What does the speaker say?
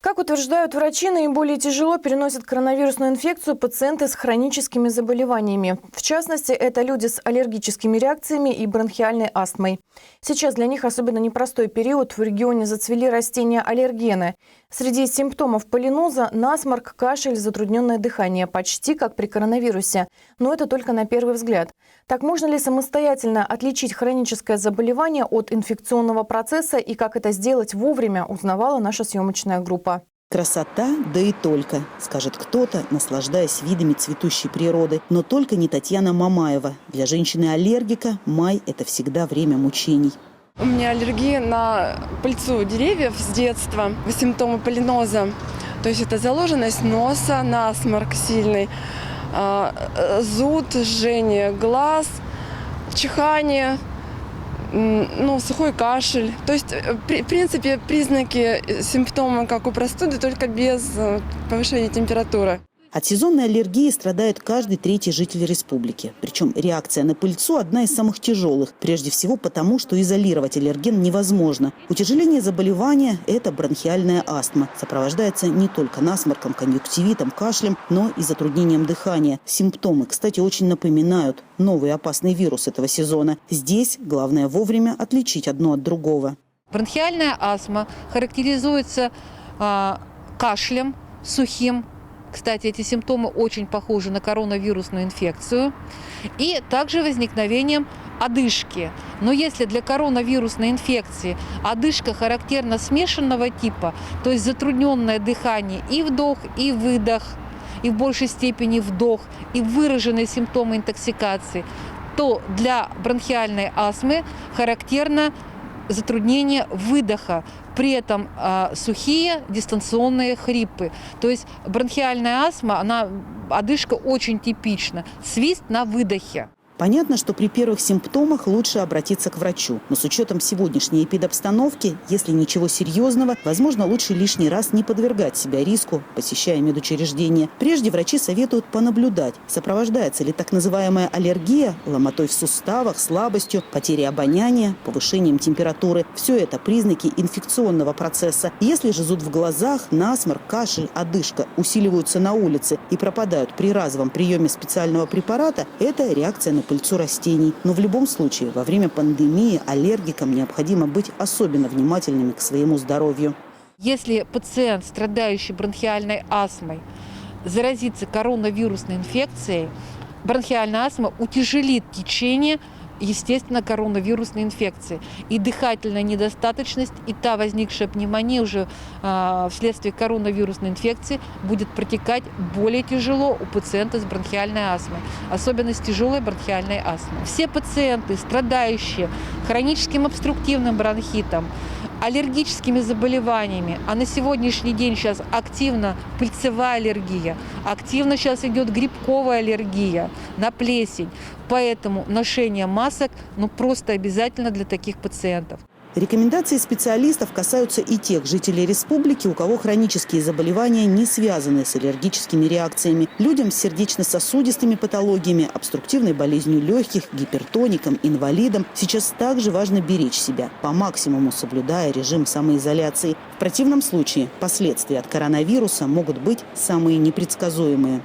Как утверждают врачи, наиболее тяжело переносят коронавирусную инфекцию пациенты с хроническими заболеваниями. В частности, это люди с аллергическими реакциями и бронхиальной астмой. Сейчас для них особенно непростой период. В регионе зацвели растения-аллергены. Среди симптомов полиноза – насморк, кашель, затрудненное дыхание, почти как при коронавирусе. Но это только на первый взгляд. Так можно ли самостоятельно отличить хроническое заболевание от инфекционного процесса и как это сделать вовремя, узнавала наша съемочная группа. Красота, да и только, скажет кто-то, наслаждаясь видами цветущей природы. Но только не Татьяна Мамаева. Для женщины-аллергика май – это всегда время мучений. У меня аллергия на пыльцу деревьев с детства, симптомы полиноза. То есть это заложенность носа, насморк сильный, зуд, жжение глаз, чихание, сухой кашель. То есть, в принципе, признаки, симптомы, как у простуды, только без повышения температуры. От сезонной аллергии страдает каждый третий житель республики. Причем реакция на пыльцу одна из самых тяжелых. Прежде всего потому, что изолировать аллерген невозможно. Утяжеление заболевания – это бронхиальная астма. Сопровождается не только насморком, конъюнктивитом, кашлем, но и затруднением дыхания. Симптомы, кстати, очень напоминают новый опасный вирус этого сезона. Здесь главное вовремя отличить одно от другого. Бронхиальная астма характеризуется кашлем сухим. Кстати, эти симптомы очень похожи на коронавирусную инфекцию. И также возникновением одышки. Но если для коронавирусной инфекции одышка характерна смешанного типа, то есть затрудненное дыхание и вдох, и выдох, и в большей степени вдох, и выраженные симптомы интоксикации, то для бронхиальной астмы характерно затруднение выдоха, при этом сухие дистанционные хрипы. То есть бронхиальная астма, одышка очень типична, свист на выдохе. Понятно, что при первых симптомах лучше обратиться к врачу. Но с учетом сегодняшней эпидобстановки, если ничего серьезного, возможно, лучше лишний раз не подвергать себя риску, посещая медучреждения. Прежде врачи советуют понаблюдать, сопровождается ли так называемая аллергия ломотой в суставах, слабостью, потерей обоняния, повышением температуры. Все это признаки инфекционного процесса. Если же зуд в глазах, насморк, кашель, одышка усиливаются на улице и пропадают при разовом приеме специального препарата, это реакция на пыльцу растений. Но в любом случае, во время пандемии аллергикам необходимо быть особенно внимательными к своему здоровью. Если пациент, страдающий бронхиальной астмой, заразится коронавирусной инфекцией, бронхиальная астма утяжелит течение, естественно, коронавирусной инфекции. И дыхательная недостаточность, и та возникшая пневмония уже вследствие коронавирусной инфекции будет протекать более тяжело у пациента с бронхиальной астмой, особенно с тяжелой бронхиальной астмой. Все пациенты, страдающие хроническим обструктивным бронхитом, аллергическими заболеваниями, а на сегодняшний день сейчас активно пыльцевая аллергия, активно сейчас идет грибковая аллергия на плесень, поэтому ношение масок просто обязательно для таких пациентов. Рекомендации специалистов касаются и тех жителей республики, у кого хронические заболевания не связаны с аллергическими реакциями. Людям с сердечно-сосудистыми патологиями, обструктивной болезнью легких, гипертоником, инвалидам сейчас также важно беречь себя, по максимуму соблюдая режим самоизоляции. В противном случае последствия от коронавируса могут быть самые непредсказуемые.